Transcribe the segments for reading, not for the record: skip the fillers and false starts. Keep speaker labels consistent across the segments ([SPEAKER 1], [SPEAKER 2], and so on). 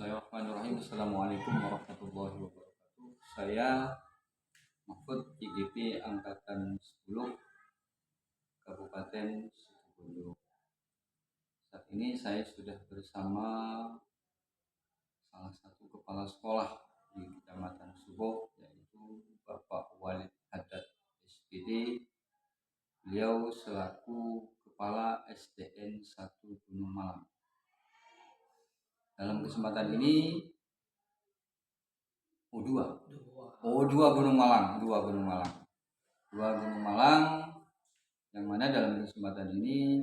[SPEAKER 1] Bismillahirrahmanirrahim. Assalamualaikum warahmatullahi wabarakatuh. Saya Mahfud IGP Angkatan 10 Kabupaten Situbondo. Saat ini saya sudah bersama salah satu kepala sekolah di Kecamatan Suboh, yaitu Bapak Walid Haddad SPD. Beliau selaku Kepala SDN 1 Gunung Malang. Dalam kesempatan ini dua Gunung Malang, yang mana dalam kesempatan ini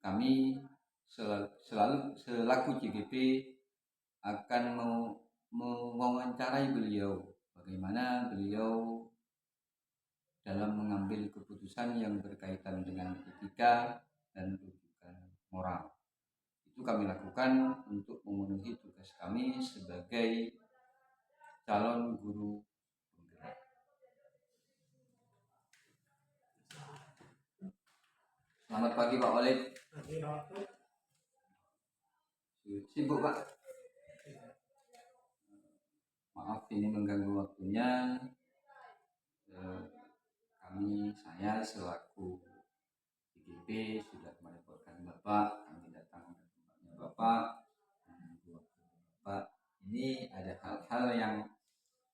[SPEAKER 1] kami selaku CGP akan mewawancarai beliau, bagaimana beliau dalam mengambil keputusan yang berkaitan dengan etika dan rujukan moral. Itu kami lakukan untuk memenuhi tugas kami sebagai calon guru penggerak. Selamat pagi Pak Walid. Sibuk Pak? Maaf ini mengganggu waktunya. Saya selaku IGP sudah mereportkan Bapak, kami datang ke tempatnya Bapak. Bapak, ini ada hal-hal yang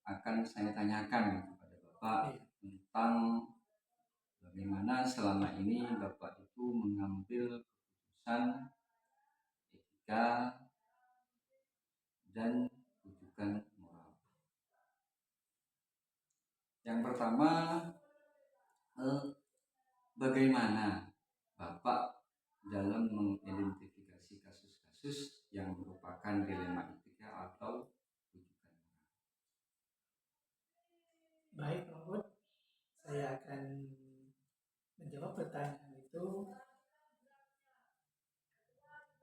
[SPEAKER 1] akan saya tanyakan kepada Bapak tentang bagaimana selama ini Bapak itu mengambil keputusan etika dan rujukan moral. Yang pertama, bagaimana Bapak dalam mengidentifikasi kasus-kasus yang merupakan dilema etika atau rujukan moral?
[SPEAKER 2] Baik, Mahfud, saya akan menjawab pertanyaan itu.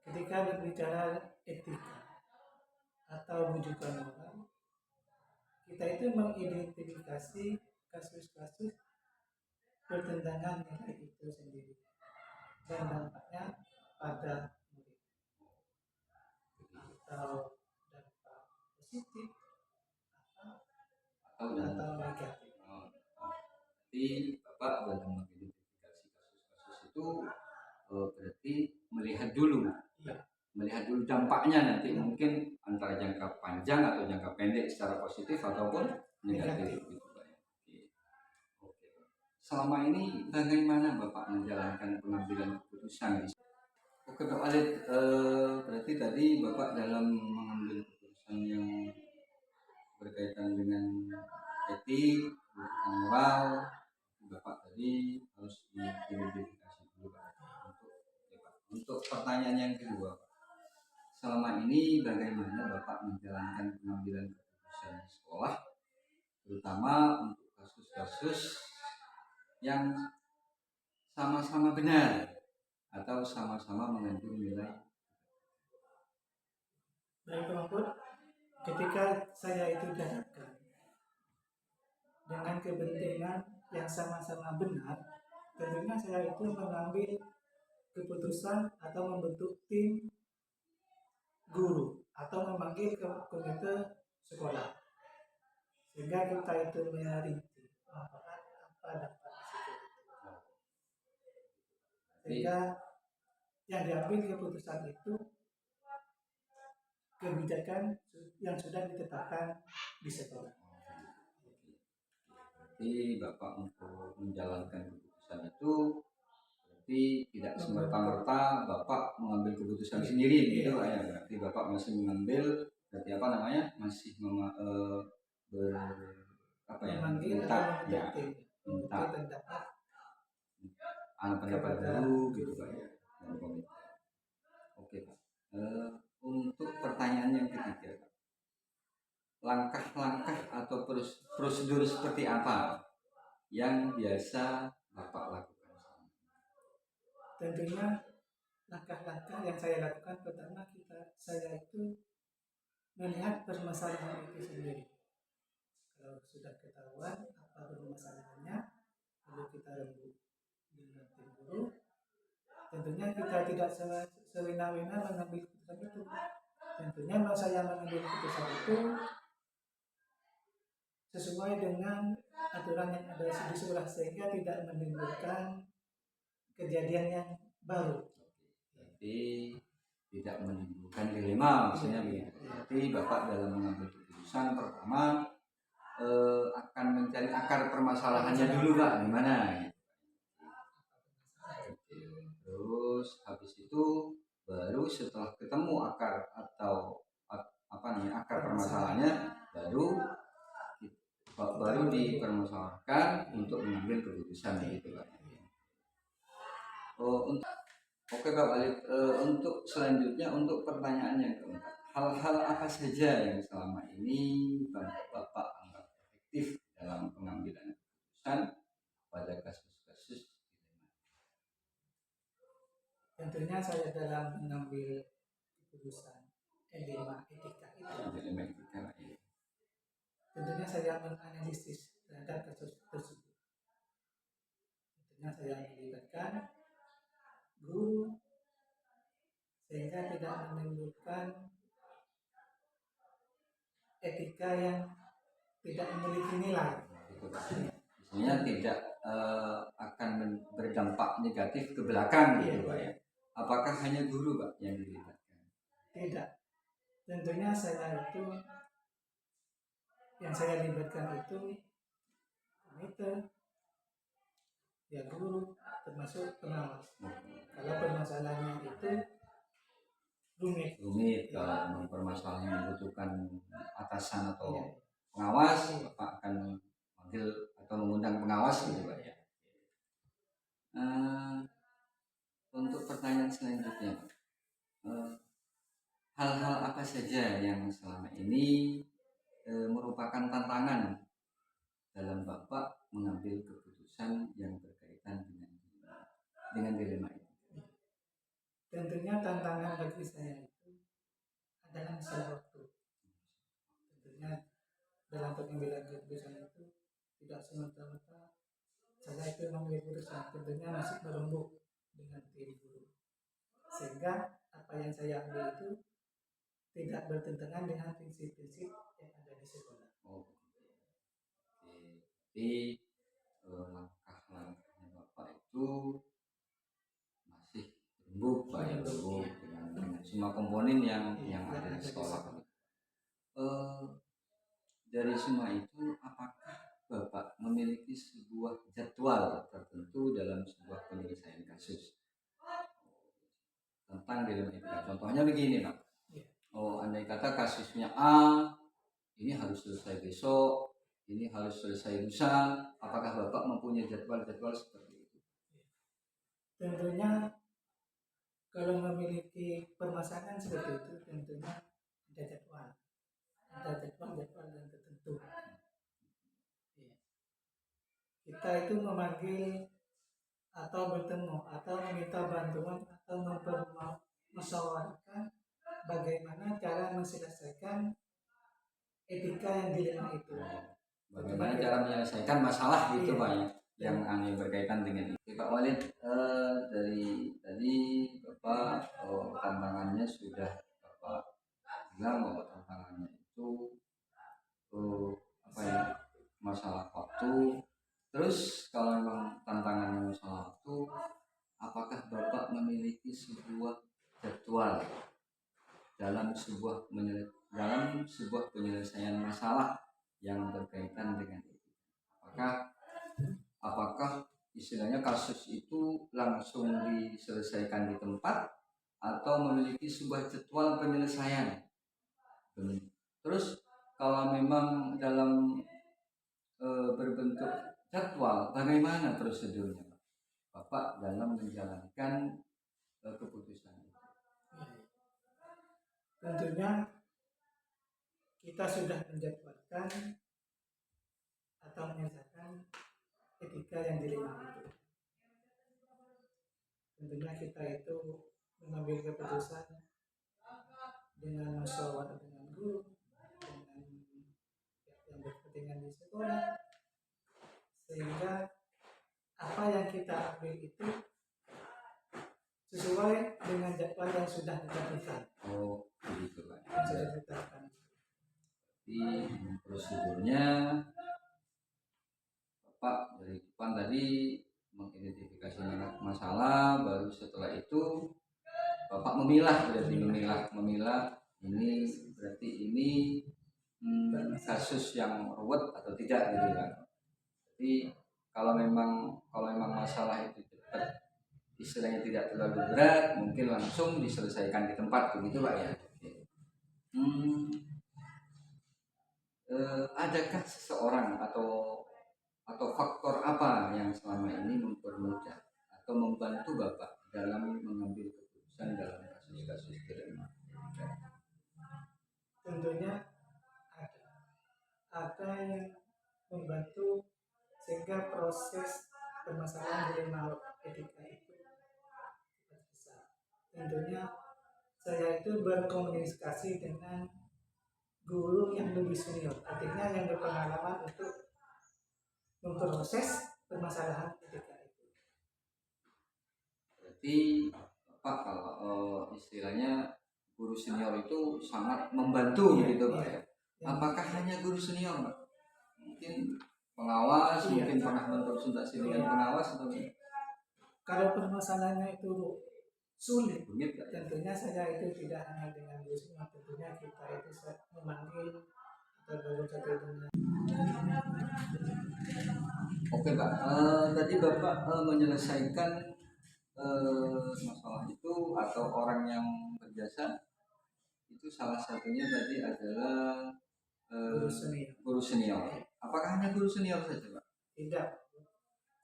[SPEAKER 2] Ketika berbicara etika atau rujukan moral, kita itu mengidentifikasi kasus-kasus pertentangan nilai itu sendiri dan dampaknya pada murid, atau dampak positif atau negatif.
[SPEAKER 1] Jadi Bapak dalam mengidentifikasi kasus-kasus itu berarti melihat dulu dampaknya nanti mungkin antara jangka panjang atau jangka pendek secara positif ataupun negatif. Gitu, Pak. Oke. Selama ini bagaimana Bapak menjalankan pengambilan keputusan? Oke Pak Walid, berarti tadi Bapak dalam mengambil keputusan yang berkaitan dengan etik, moral, Bapak tadi harus diidentifikasi dulu Pak. Untuk pertanyaan yang kedua, selama ini bagaimana Bapak menjalankan pengambilan keputusan di sekolah, terutama untuk kasus-kasus yang sama-sama benar atau sama-sama mengandung nilai?
[SPEAKER 2] Baik, Mahfud, ketika saya itu dihadapkan dengan kepentingan yang sama-sama benar, tentunya saya itu mengambil keputusan atau membentuk tim guru atau memanggil ke komite sekolah, sehingga kita itu merinci apa dampak risiko itu, sehingga yang diambil keputusan itu kebijakan yang sudah ditetapkan di sekolah.
[SPEAKER 1] Jadi Bapak untuk menjalankan keputusan itu berarti tidak semerta-merta Bapak mengambil keputusan sendiri gitu Pak ya. Berarti Bapak masih mengambil masih minta pendapat dulu gitu Pak ya. Oke Pak. Untuk pertanyaan yang ketiga, langkah-langkah atau prosedur seperti apa yang biasa Bapak lakukan?
[SPEAKER 2] Tentunya langkah-langkah yang saya lakukan, pertama saya itu melihat permasalahan itu sendiri. Kalau sudah ketahuan apa permasalahannya, lalu kita rembuk dengan tim guru. Tentunya kita tidak sewena-wena mengambil keputusan itu, Tentunya kalau saya mengambil keputusan itu sesuai dengan aturan yang ada di surah, sehingga tidak menimbulkan kejadian yang baru.
[SPEAKER 1] Jadi tidak menimbulkan dilema, maksudnya begitu. Tapi Bapak dalam mengambil keputusan pertama akan mencari akar permasalahannya dulu Pak, gimana? Terus habis itu baru setelah ketemu akar atau akar permasalahannya baru dipermasalahkan untuk mengambil keputusan gitu Pak. Oke Pak Walid, untuk selanjutnya untuk pertanyaan yang keempat, hal-hal apa saja yang selama ini Bapak anggap efektif dalam pengambilan keputusan pada kasus-kasus dilema?
[SPEAKER 2] Tentunya saya dalam mengambil keputusan dilema etika itu, tentunya saya menganalisis terhadap kasus tersebut. Tentunya saya melibatkan guru sehingga tidak menimbulkan etika yang tidak memiliki nilai.
[SPEAKER 1] Maksudnya tidak akan berdampak negatif ke belakang gitu Pak ya. Apakah hanya guru Pak yang dilibatkan?
[SPEAKER 2] Tidak. Tentunya yang saya libatkan itu komite, ya guru, termasuk pengawas. Kalau permasalahannya itu rumit
[SPEAKER 1] kalau permasalahan yang membutuhkan atasan atau pengawas, Bapak akan memanggil atau mengundang pengawas gitu Pak ya. Untuk pertanyaan selanjutnya Pak, hal-hal apa saja yang selama ini merupakan tantangan dalam Bapak mengambil keputusan yang berkaitan dengan dilema itu?
[SPEAKER 2] Tentunya tantangan bagi saya itu adalah masalah waktu. Tentunya dalam pengambilan keputusan itu tidak semata-mata saya itu mengambil keputusan, tentunya masih berembuk dengan tim guru, sehingga apa yang saya ambil itu tidak bertentangan dengan prinsip-prinsip yang ada di sekolah.
[SPEAKER 1] Jadi langkah-langkahnya Bapak itu masih berembuk dengan semua komponen yang ada di sekolah. Dari semua itu, apakah Bapak memiliki sebuah jadwal tertentu dalam sebuah penyelesaian kasus tentang dilema etika? Contohnya begini Pak, andai kata kasusnya A, ini harus selesai besok, ini harus selesai lusa, apakah Bapak mempunyai jadwal-jadwal seperti itu?
[SPEAKER 2] Tentunya kalau memiliki permasalahan seperti itu, tentunya ada jadwal yang tertentu. Kita itu memanggil atau bertemu atau meminta bantuan atau mempermusyawarahkan bagaimana cara menyelesaikan etika yang dilema itu.
[SPEAKER 1] Bagaimana cara menyelesaikan masalah gitu Pak ya, yang berkaitan dengan itu. Pak Walid, dari tadi Bapak tantangannya sudah Bapak bilang bahwa tantangannya itu masalah waktu. Terus kalau memang tantangannya masalah waktu, apakah Bapak memiliki sebuah jadwal dalam sebuah penyelesaian masalah yang berkaitan dengan itu? Apakah istilahnya kasus itu langsung diselesaikan di tempat atau memiliki sebuah jadwal penyelesaian? Terus kalau memang dalam berbentuk jadwal, bagaimana prosedurnya Bapak dalam menjalankan keputusan itu?
[SPEAKER 2] Tentunya kita sudah menjadwalkan atau menyelesaikan etika yang dilema itu. Tentunya kita itu mengambil keputusan dengan musyawarah dengan guru, dengan yang berkepentingan di sekolah, sehingga apa yang kita ambil itu sesuai dengan jadwal yang sudah ditentukan.
[SPEAKER 1] gitu Pak.
[SPEAKER 2] sudah ditetapkan.
[SPEAKER 1] Jadi prosedurnya Bapak dari depan tadi mengidentifikasi masalah, baru setelah itu Bapak memilah, berarti memilah ini berarti ini kasus yang ruwet atau tidak gitu kan. Jadi kalau memang masalah itu cepat, istilahnya tidak terlalu berat, mungkin langsung diselesaikan di tempat begitu Pak ya. Adakah seseorang atau faktor apa yang selama ini mempermudah atau membantu Bapak dalam mengambil keputusan dalam kasus-kasus dilema?
[SPEAKER 2] Tentunya ada yang membantu sehingga proses permasalahan dilema etika itu bisa. Tentunya saya itu berkomunikasi dengan guru yang lebih senior, artinya yang berpengalaman untuk memproses permasalahan etika itu.
[SPEAKER 1] Berarti Pak kalau istilahnya guru senior itu sangat membantu gitu Pak ya. Apakah hanya guru senior Pak? Mungkin pengawas, mungkin pernah berkonsultasi dengan pengawas atau
[SPEAKER 2] kalau permasalahannya itu sulit,
[SPEAKER 1] rumit,
[SPEAKER 2] tentunya saya itu tidak hanya dengan guru senior, tentunya kita itu memanggil atau berkonsultasi dengan.
[SPEAKER 1] Oke Pak, tadi Bapak menyelesaikan masalah itu atau orang yang berjasa itu salah satunya tadi adalah guru senior. Apakah hanya guru senior saja Pak?
[SPEAKER 2] Tidak,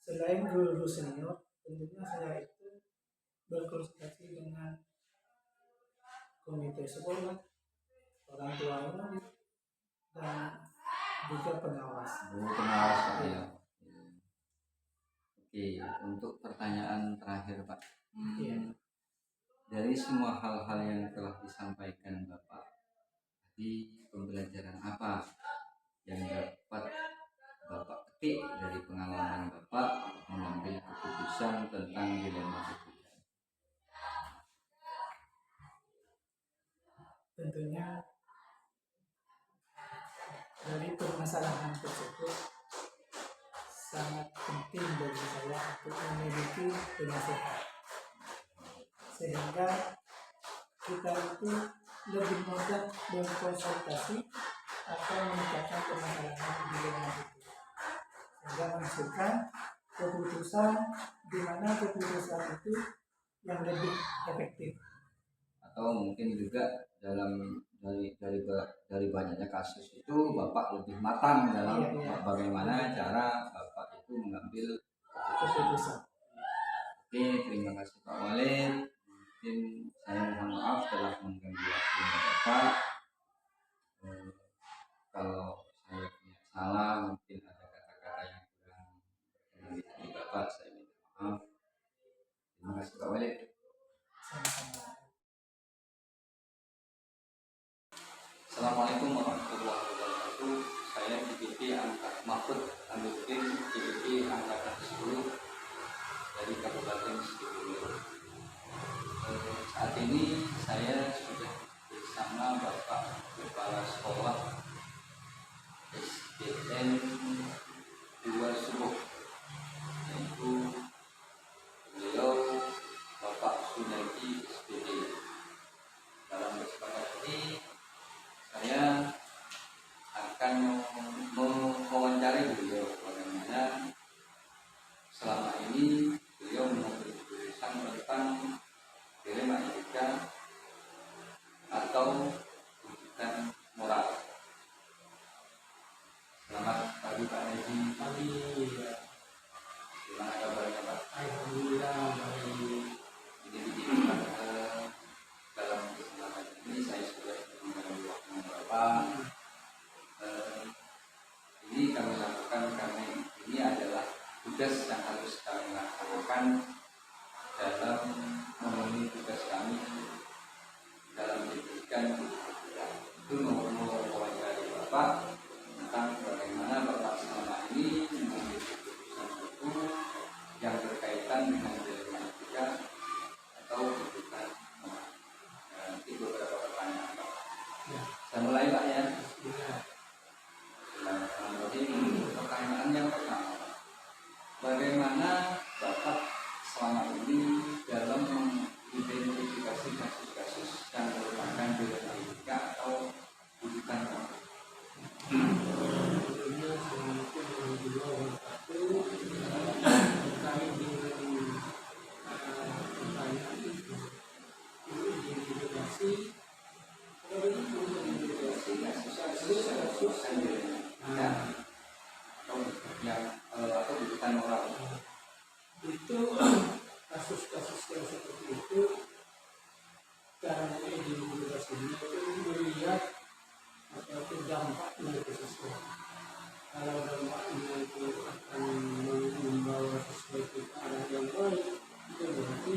[SPEAKER 2] selain guru senior, tentunya saya itu berkonsultasi dengan komite sekolah, orang tua murid, dan juga pengawas.
[SPEAKER 1] Pengawas Pak ya. Oke, untuk pertanyaan terakhir Pak. Dari semua hal-hal yang telah disampaikan Bapak, di pembelajaran apa yang dapat Bapak petik dari pengalaman Bapak mengambil keputusan tentang dilema itu?
[SPEAKER 2] Tentunya dari permasalahan tersebut sangat penting bagi saya untuk memiliki penasehat, sehingga kita itu lebih mudah berkonsultasi atau memecahkan permasalahan dilema itu, sehingga menghasilkan keputusan di mana keputusan itu yang lebih efektif.
[SPEAKER 1] Atau mungkin juga dari banyaknya kasus itu Bapak lebih matang dalam bagaimana cara Bapak itu mengambil keputusan. Oke, terima kasih Pak Walid. Mungkin saya mohon maaf telah mengganggu waktunya Bapak. Kalau saya punya salah, mungkin ada kata-kata yang kurang berkenan di hati Bapak, saya minta maaf. Terima kasih Pak Walid. Assalamualaikum warahmatullahi wabarakatuh. Saya DPP Mahfud Amiruddin, DPP Angkatan 10 dari Kabupaten Situbondo. Saat ini saya sudah bersama Bapak Kepala Sekolah SDN 2 Suboh, yaitu beliau Bapak Sunardi SPD. Dalam kesempatan ini saya akan mewawancari beliau bagaimana selama ini beliau mengambil keputusan tentang dilema etika atau tuntutan moral. Selamat pagi Pak Haji. Pagi. Gimana kabarnya Pak? Alhamdulillah baik. Ini dalam kesempatan ini saya sudah mengambil waktu Bapak. Ini kami lakukan karena ini adalah tugas yang harus kami lakukan dalam memenuhi tugas kami dalam pendidikan. Itu mewawancari Bapak tentang bagaimana Bapak selama ini mengambil keputusan itu yang berkaitan dengan dilema etika atau tuntutan moral. Nanti beberapa pertanyaan Saya mulai Pak ya.
[SPEAKER 2] Bismillah.
[SPEAKER 1] Bismillahirrahmanirrahim. Pertanyaan yang pertama, bagaimana Bapak selama ini dalam mengidentifikasi kasus-kasus yang merupakan deliktika atau bukan?
[SPEAKER 2] Sebelumnya Assalamualaikum warahmatullahi wabarakatuh. Terkait dengan pertanyaan itu identifikasi kasus-kasus
[SPEAKER 1] atau bukan moral.
[SPEAKER 2] Itu kasus-kasus yang seperti itu cara mengidentifikasinya itu melihat atau dampaknya ke sesuatu. Kalau dampaknya itu akan membawa sesuatu ke arah yang baik, itu berarti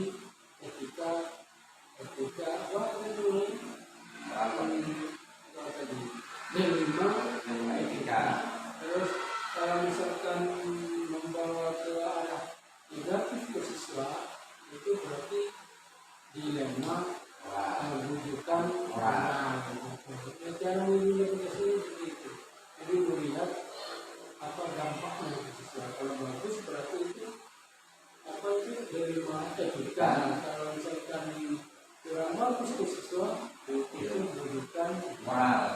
[SPEAKER 2] ketika
[SPEAKER 1] Etika.
[SPEAKER 2] Terus kalau misalkan membawa ke arah negatif ke siswa, itu berarti dilema, bujukan moral. Cara mengidentifikasi begitu. Jadi melihat apa dampaknya ke siswa. Kalau bagus berarti itu apa itu dilema etika. Kalau misalkan kurang bagus ke siswa, itu bujukan moral.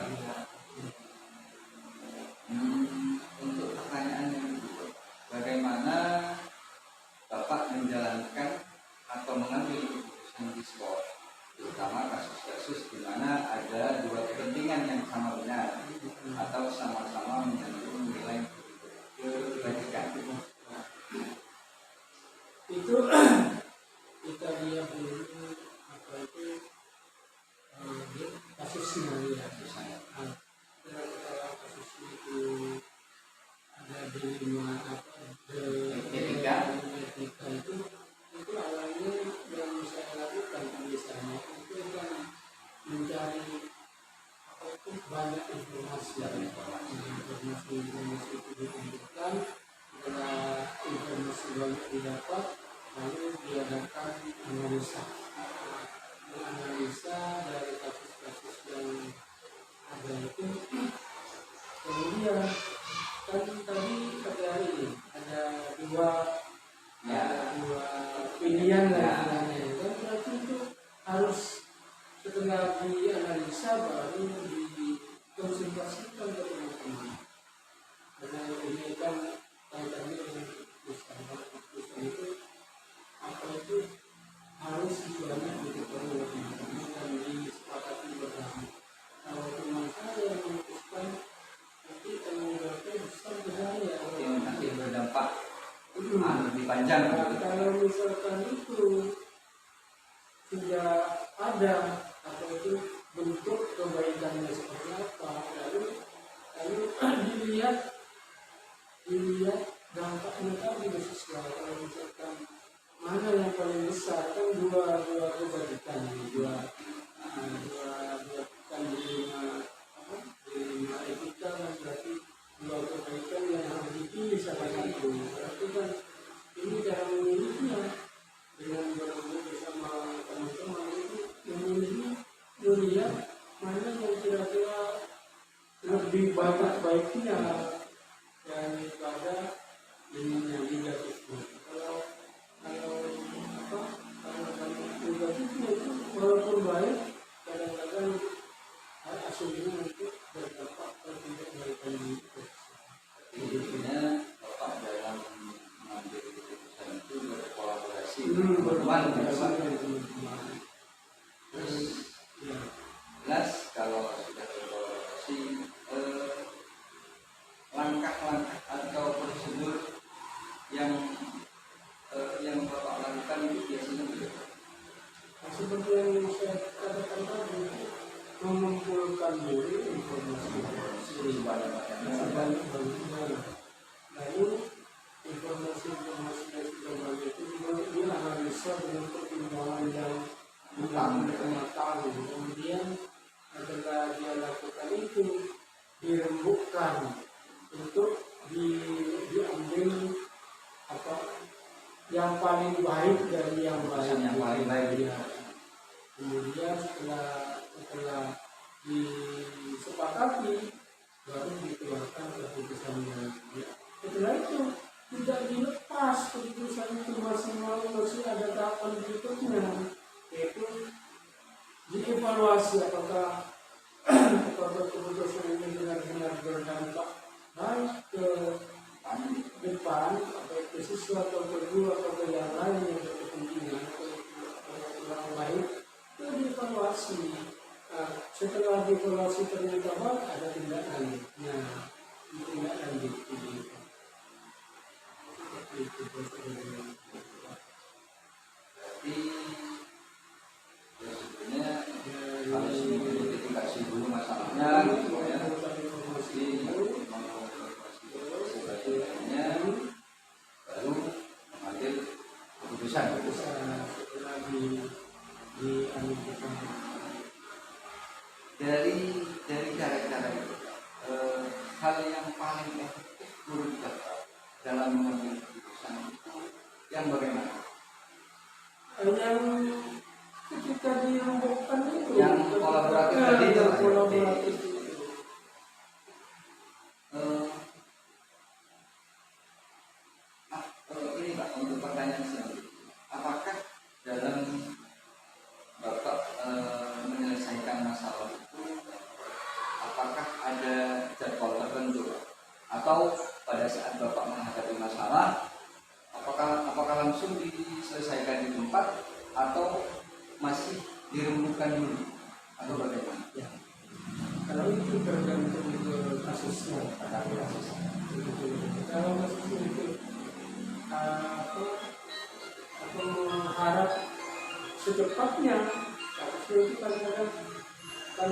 [SPEAKER 1] Untuk pertanyaan yang kedua, bagaimana Bapak menjalankan atau mengambil keputusan di sekolah, terutama kasus-kasus di mana ada dua kepentingan yang sama benar atau sama-sama menyandung nilai kebajikan?
[SPEAKER 2] Itu kita lihat dulu apa itu kasusnya ya. Kalau kasusnya itu ada dilema etika itu awalnya yang saya lakukan biasanya itu kan mencari apa itu banyak informasi itu dikumpulkan. Setelah informasi banyak didapat, lalu diadakan analisa dari kasus-kasus yang ada itu. Kemudian kan tadi ada dua pilihan lah kan, berarti itu harus setelah dianalisa baru dikonsultasikan ke teman-teman. Karena ini kan kaitannya dengan keputusan itu apa itu harus banyak diketahui oleh teman-teman dan disepakati bersama. Kalau teman saya yang memutuskan, nanti tanggung jawabnya besar ke saya.
[SPEAKER 1] Nanti berdampak lebih panjang.
[SPEAKER 2] Kalau misalkan itu sudah ada atau itu bentuk kebaikannya seperti apa, lalu dilihat dampaknya tadi sesuai. Kalau misalkan mana yang paling besar, kan dua kebaikan, dua kan dilema etika kan berarti dua kebaikan yang harus dipilih salah satu. Berarti kan ini cara memilihnya dengan bertemu bersama teman-teman itu memilih melihat mana yang kira-kira lebih banyak baiknya daripada ini yang negatif. Kalau negatifnya itu walaupun baik, kadang-kadang asumsinya itu berdampak atau tidak baikkan itu.
[SPEAKER 1] Intinya Bapak dalam mengambil keputusan itu berkolaborasi teman-teman. Jelas kalau sudah berkolaborasi, langkah-langkah atau prosedur yang Bapak lakukan itu biasanya berbeda.
[SPEAKER 2] Seperti yang saya katakan tadi, mengumpulkan dulu informasi sebanyak-banyaknya. Lalu informasi yang sudah banyak itu dianalisa dengan pertimbangan yang matang. Kemudian setelah dia lakukan itu dirembukkan untuk diambil apa yang paling baik dari yang baik.
[SPEAKER 1] Yang paling baik.
[SPEAKER 2] Ya. Kemudian setelah
[SPEAKER 3] disepakati baru dikeluarkan keputusannya. Ya. Setelah itu tidak dilepas keputusan itu, masih ada tahapan berikutnya, yaitu dievaluasi apakah keputusan ini benar-benar berdampak baik ke depan atau ke siswa atau ke guru atau ke yang lain yang berkepentingan atau orang lain, itu dievaluasi. Nah, setelah dievaluasi ternyata baik, ada tindak lanjut. Nah, tindak lanjut ini seperti itu.
[SPEAKER 1] Berarti ya sebenarnya harus mengidentifikasi dulu masalahnya gitu ya. Informasi sebaiknya baru mengambil keputusan.
[SPEAKER 3] Setelah dianalisis
[SPEAKER 1] dari cara-cara itu, hal yang paling efektif menurut Bapak dalam mengambil keputusan itu yang bagaimana?
[SPEAKER 3] yang ketika dirembukkan itu,
[SPEAKER 1] Yang kolaboratif tadi itu,
[SPEAKER 3] kolaboratif itu.
[SPEAKER 1] Ini Pak, untuk pertanyaan selanjutnya, apakah dalam Bapak menyelesaikan masalah itu, apakah ada jadwal tertentu, atau pada saat Bapak menghadapi masalah, apakah langsung diselesaikan di tempat atau masih dirembukan dulu atau bagaimana?
[SPEAKER 3] Ya. Kalau itu tergantung ke kasusnya, kalau kasusnya itu atau mengharap secepatnya, kasusnya itu kadang-kadang kan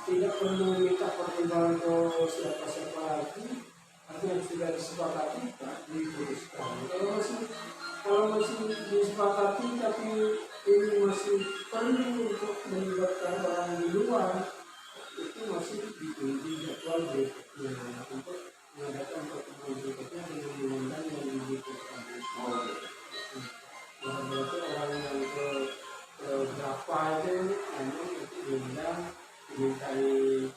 [SPEAKER 3] tidak perlu minta pertimbangan ke siapa-siapa lagi, artinya sudah disepakati tak diputuskan. Kalau masih disepakati tapi ini masih perlu untuk melibatkan orang di luar, itu masih ditunggu jadwal berikutnya untuk mengadakan pertemuan berikutnya dengan mengundang yang dibutuhkan. Berarti orang yang ke berapa itu memang itu diundang, dimintai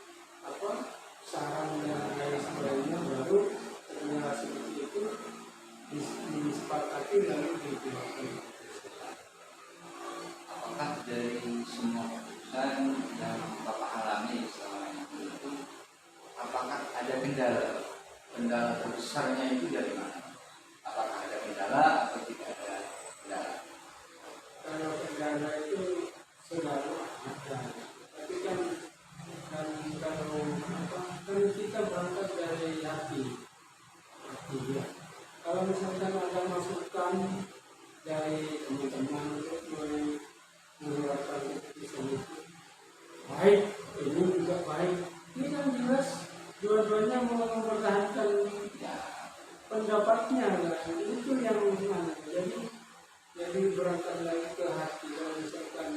[SPEAKER 3] saran dan lain sebagainya, baru setelah seperti itu disepakati lalu dikeluarkan.
[SPEAKER 1] Apakah dari semua keputusan yang Bapak alami selama ini itu, apakah ada kendala terbesarnya itu dari mana? Apakah ada kendala atau tidak ada kendala?
[SPEAKER 3] Kalau kendala itu selalu ada, tapi kan kalau kita berangkat dari hati ya. Kalau misalkan ada masukan dari teman-teman untuk mengeluarkan keputusan itu baik, ini juga baik, ini kan jelas dua-duanya mau mempertahankan pendapatnya, kan? Itu yang mana? Jadi berangkat lagi ke hati. Kalau misalkan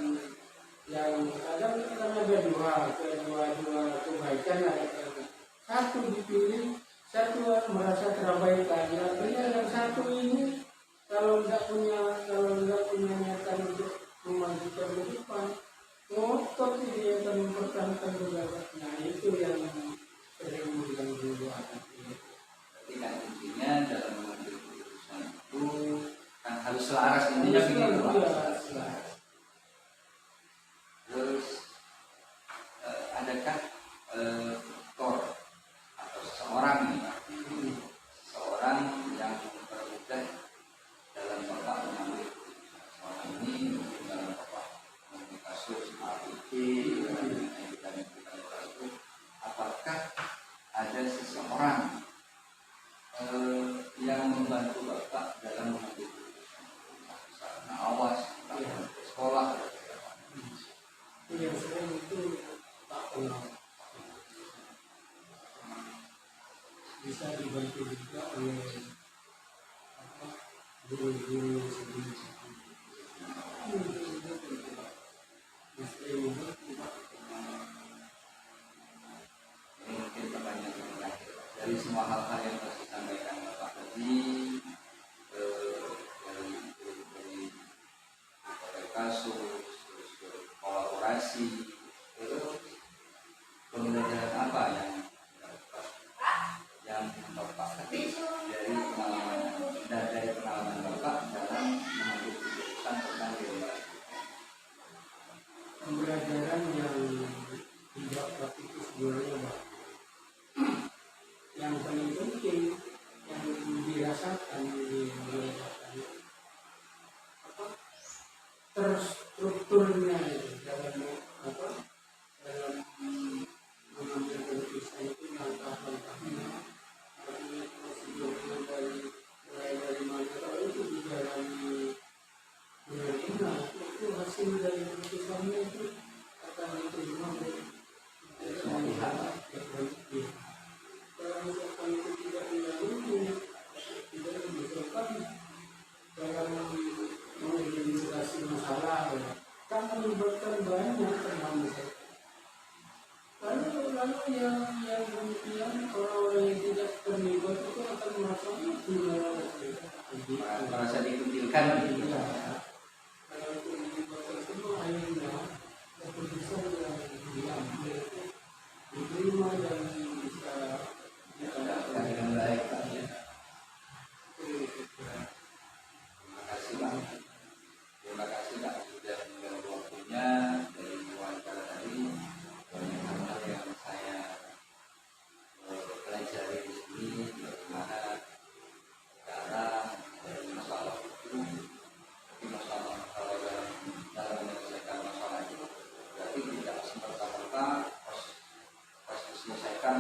[SPEAKER 3] yang kadang kan ada dua kebaikan, ada satu dipilih, satu merasa terabaikan. Artinya yang satu ini kalau nggak punya niatan untuk memajukan ke depan, ngotot dia akan mempertahankan pendapatnya. Itu yang sering mengganggu hati.
[SPEAKER 1] Jadi kan intinya dalam mengambil keputusan itu kan harus selaras, intinya begitu Pak. Terus adakah faktor atau seseorang nih Pak, seseorang yang mempermudah dalam Bapak mengambil keputusan? Seorang ini mungkin dalam Bapak mengambil kasus APT dan itu, apakah ada seseorang yang membantu Bapak dalam mengambil keputusan, misalnya awas, sekolah,
[SPEAKER 3] yang sering itu tak kenal, bisa dibantu juga oleh guru-guru sendiri.
[SPEAKER 1] Mungkin pertanyaan yang terakhir dari semua hal-hal yang telah disampaikan Bapak tadi, dari kasus, terus kolaborasi, terus
[SPEAKER 3] bab-bab itu sebenarnya Pak. Yang paling penting yang dirasakan apa terstrukturnya dalam apa dalam mengambil keputusan itu langkah-langkahnya, artinya prosedurnya mulai dari mana kalau itu dijalani benar-benar itu hasil dari keputusannya itu akan diterima oleh semua pihak. Kalau misalkan itu tidak dilalui, tidak dibutuhkan dalam mengidentifikasi masalah, kan melibatkan banyak teman saya. Lalu yang kemudian orang-orang yang tidak terlibat itu akan merasa
[SPEAKER 1] merasa dikucilkan gitu.
[SPEAKER 3] Kalau itu dilibatkan semua akhirnya keputusan yang diambil itu diterima dan bisa
[SPEAKER 1] dilakukan dengan baik Pak. Terima kasih Pak. Terima kasih Pak sudah mengganggu waktunya dari wawancara tadi. Banyak hal yang saya pelajari di sini, bagaimana cara dari masalah itu, tapi masalah kalau dalam menyelesaikan masalah itu berarti tidak serta-merta pas diselesaikan